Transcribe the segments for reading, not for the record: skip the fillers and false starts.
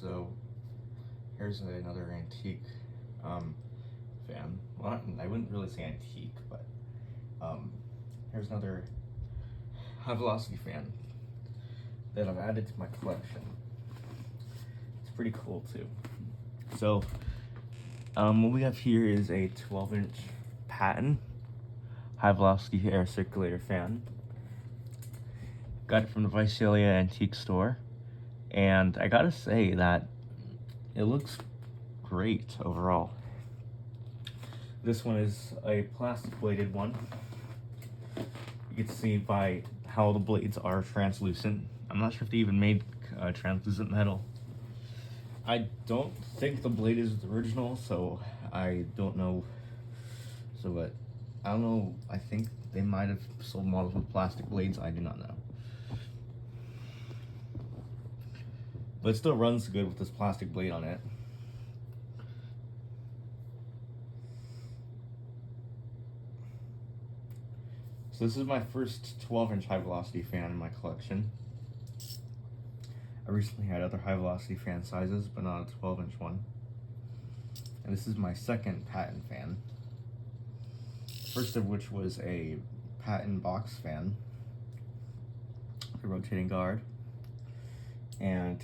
So here's another antique fan. Well, I wouldn't really say antique, but here's another high velocity fan that I've added to my collection. It's pretty cool too. So what we have here is a 12-inch Patton high velocity air circulator fan. Got it from the Visalia Antique Store, and I gotta say that it looks great overall. This one is a plastic bladed one. You can see by how the blades are translucent. I'm not sure if they even made translucent metal. I don't think the blade is the original, so I don't know. But I don't know. I think they might have sold models with plastic blades. I do not know. But it still runs good with this plastic blade on it. So this is my first 12-inch high velocity fan in my collection. I recently had other high velocity fan sizes, but not a 12-inch one. And this is my second Patton fan. First of which was a Patton box fan, a rotating guard. And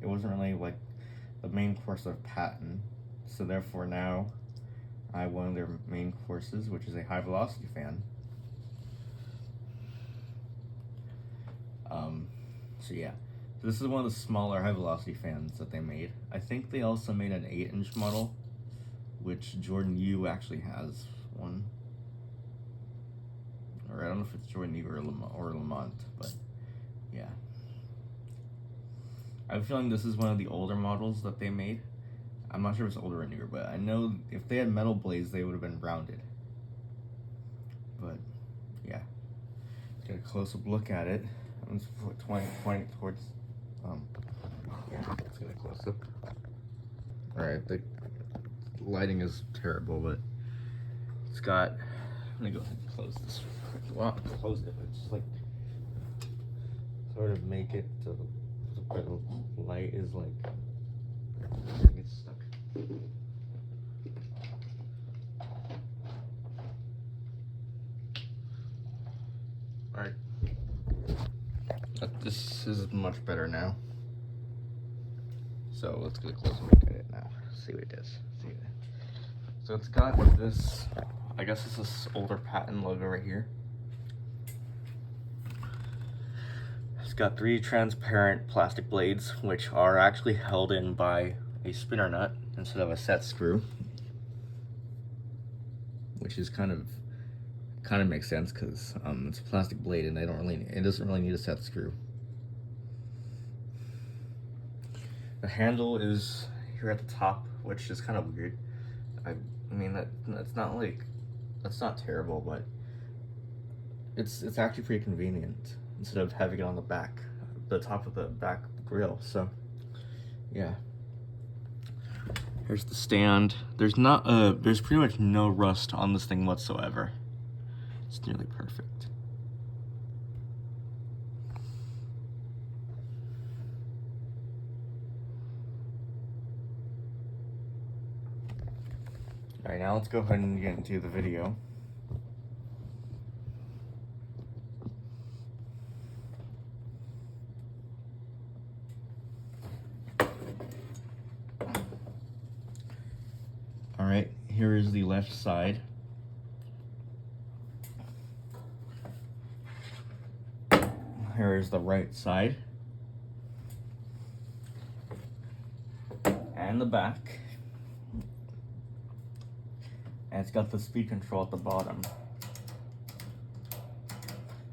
it wasn't really like the main course of Patton, so therefore now I have one of their main courses, which is a high velocity fan. So yeah, so this is one of the smaller high velocity fans that they made. I think they also made an 8-inch model, which Jordan U actually has one. Or I don't know if it's Jordan U or Lamont, but yeah. I have a feeling this is one of the older models that they made. I'm not sure if it's older or newer, but I know if they had metal blades, they would have been rounded. But yeah, get a close-up look at it. I'm just pointing towards. Yeah, let's get a close-up. All right, the lighting is terrible, but it's got. I'm gonna go ahead and close this. Well, not close it, but just like sort of make it so the light is like it gets stuck. All right, this is much better now. So let's get a closer look at it now. See what it is. So it's got this. I guess it's this older Patton logo right here. It's got 3 transparent plastic blades, which are actually held in by a spinner nut instead of a set screw, which is kind of makes sense because it's a plastic blade and it doesn't really need a set screw. The handle is here at the top, which is kind of weird. I mean that's not terrible, but it's actually pretty convenient instead of having it on the top of the back grill. So yeah, here's the stand. There's pretty much no rust on this thing whatsoever. It's nearly perfect. All right, now let's go ahead and get into the video. All right, here is the left side. Here is the right side. And the back. And it's got the speed control at the bottom,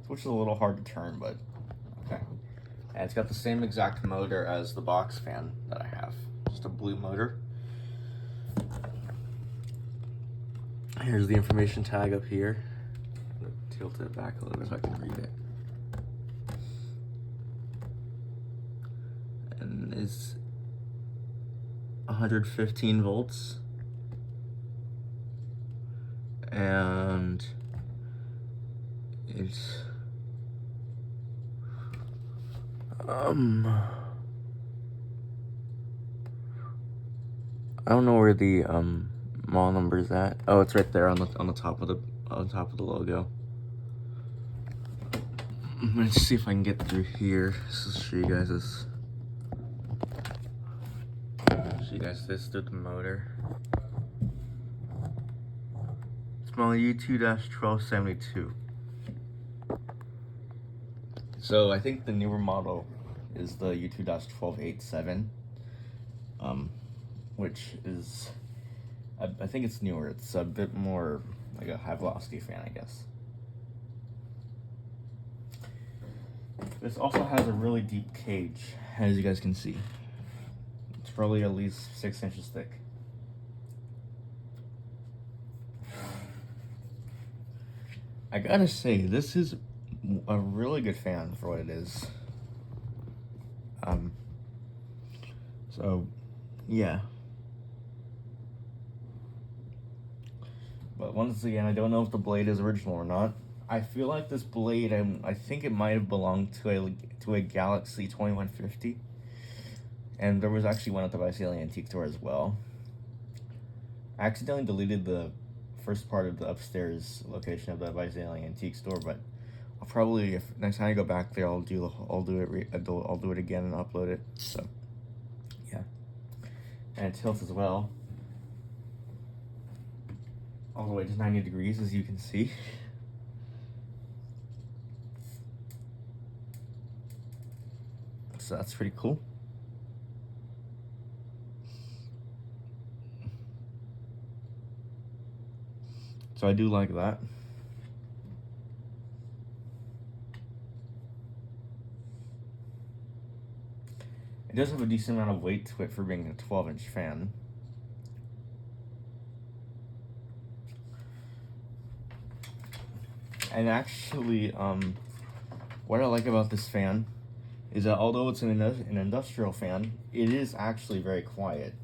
which is a little hard to turn, but okay. And it's got the same exact motor as the box fan that I have, just a blue motor. Here's the information tag up here. I'm gonna tilt it back a little bit so I can read it. And it's 115 volts. And it's I don't know where the model number is at. Oh, it's right there on the top of the logo. I'm gonna see if I can get through here. Just to show you guys this. Show you guys this through the motor. It's model U2-1272. So I think the newer model is the U2-1287, which is, I think it's newer. It's a bit more like a high velocity fan, I guess. This also has a really deep cage, as you guys can see. It's probably at least 6 inches thick. I gotta say, this is a really good fan for what it is. So, yeah. But once again, I don't know if the blade is original or not. I feel like this blade, I think it might have belonged to a Galaxy 2150. And there was actually one at the Visalia Antique Store as well. I accidentally deleted the first part of the upstairs location of the Visalia Antique Store, but I'll probably, if next time I go back there, I'll do it again and upload it. So, yeah. And it tilts as well, all the way to 90 degrees, as you can see. So that's pretty cool. So I do like that. It does have a decent amount of weight to it for being a 12-inch fan. And actually, what I like about this fan is that although it's an industrial fan, it is actually very quiet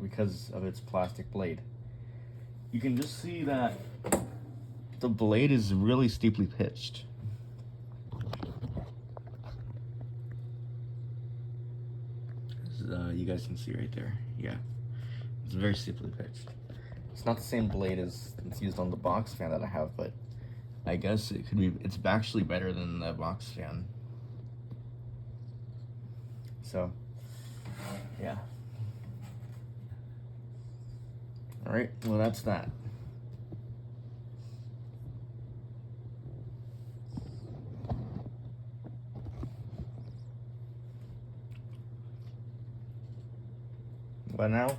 because of its plastic blade. You can just see that the blade is really steeply pitched. You guys can see right there. Yeah, it's very steeply pitched. It's not the same blade as it's used on the box fan that I have, but I guess it could be. It's actually better than the box fan. So, yeah. All right. Well, that's that. But now,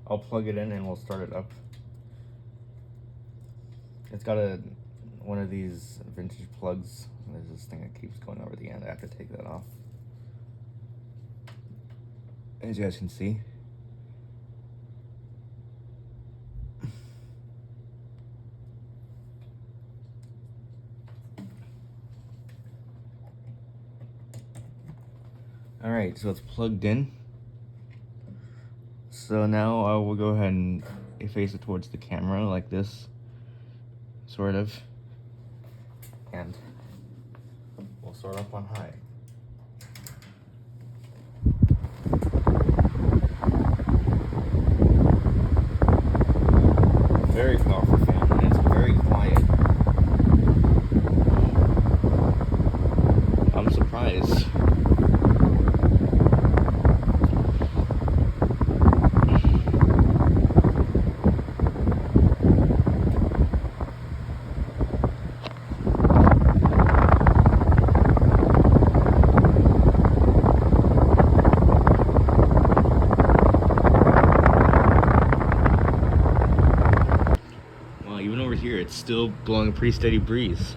I'll plug it in and we'll start it up. It's got one of these vintage plugs. There's this thing that keeps going over the end. I have to take that off. As you guys can see. Alright, so it's plugged in. So now I will go ahead and face it towards the camera like this, sort of. And we'll start up on high. Very powerful fan, and it's very quiet. I'm surprised. Even over here, it's still blowing a pretty steady breeze.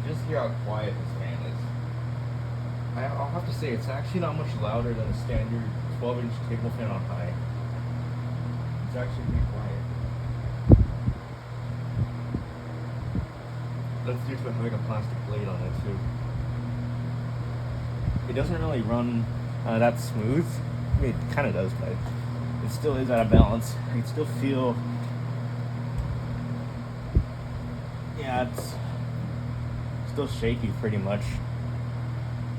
Just hear how quiet this fan is. I'll have to say, it's actually not much louder than a standard 12-inch table fan on high. It's actually pretty quiet. That's due to having a plastic blade on it too. It doesn't really run that smooth. I mean, it kind of does, but it still is out of balance. I can still feel Yeah, it's still shaky pretty much,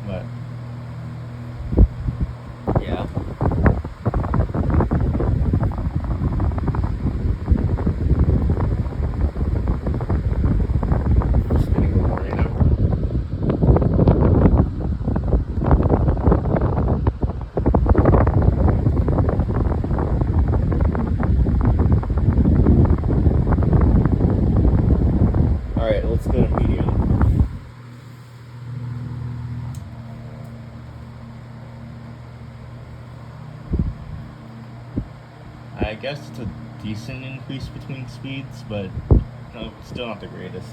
but yeah. Just gonna go more right now. Alright, let's go to medium. I guess it's a decent increase between speeds, but no, still not the greatest.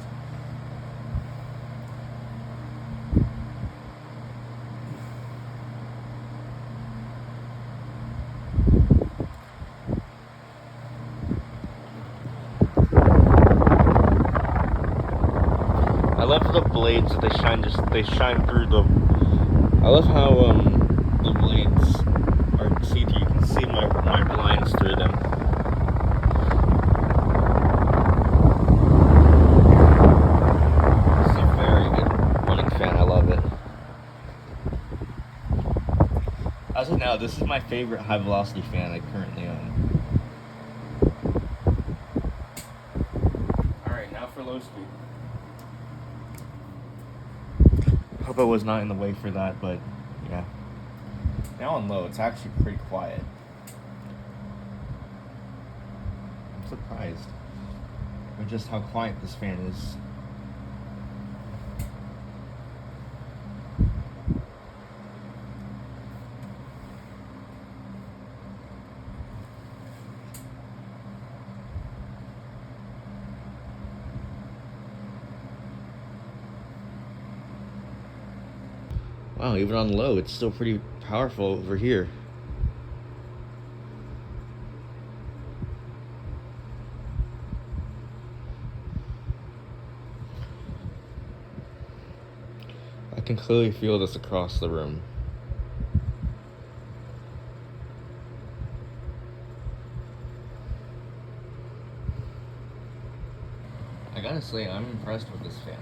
I love the blades that they shine through the. I love how the blades are see-through. You can see my blinds through them. This is a very good running fan. I love it. As of now, this is my favorite high velocity fan I currently own. Alright, now for low speed. Hope I was not in the way for that, but yeah. Now on low, it's actually pretty quiet. I'm surprised with just how quiet this fan is. Wow, even on low, it's still pretty powerful over here. I can clearly feel this across the room. I gotta say, I'm impressed with this fan.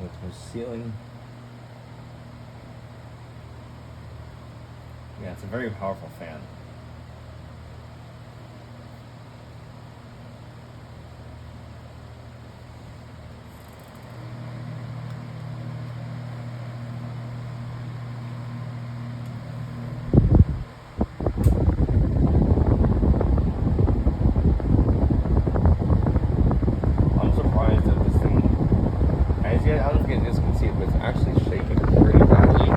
With my ceiling. Yeah, it's a very powerful fan. I'm surprised that this thing, as yet, I don't think this can see it, but it's actually shaking pretty badly.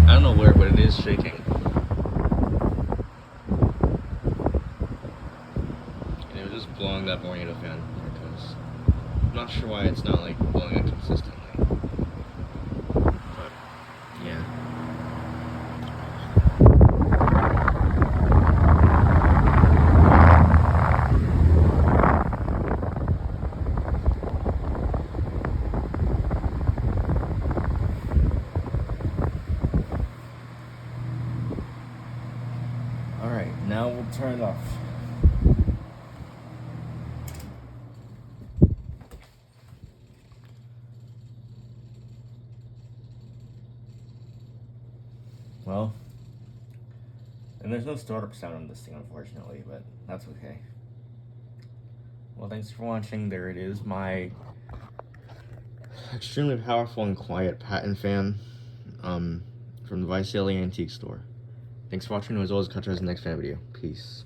I don't know where, but it is shaking. And it was just blowing that Tornado fan because I'm not sure why it's not like blowing it consistently. But yeah. Alright, now we'll turn it off. Well, and there's no startup sound on this thing, unfortunately, but that's okay. Well, thanks for watching. There it is, my extremely powerful and quiet Patton fan from the Vice City Antique Store. Thanks for watching, and as always, catch you guys in the next fan video. Peace.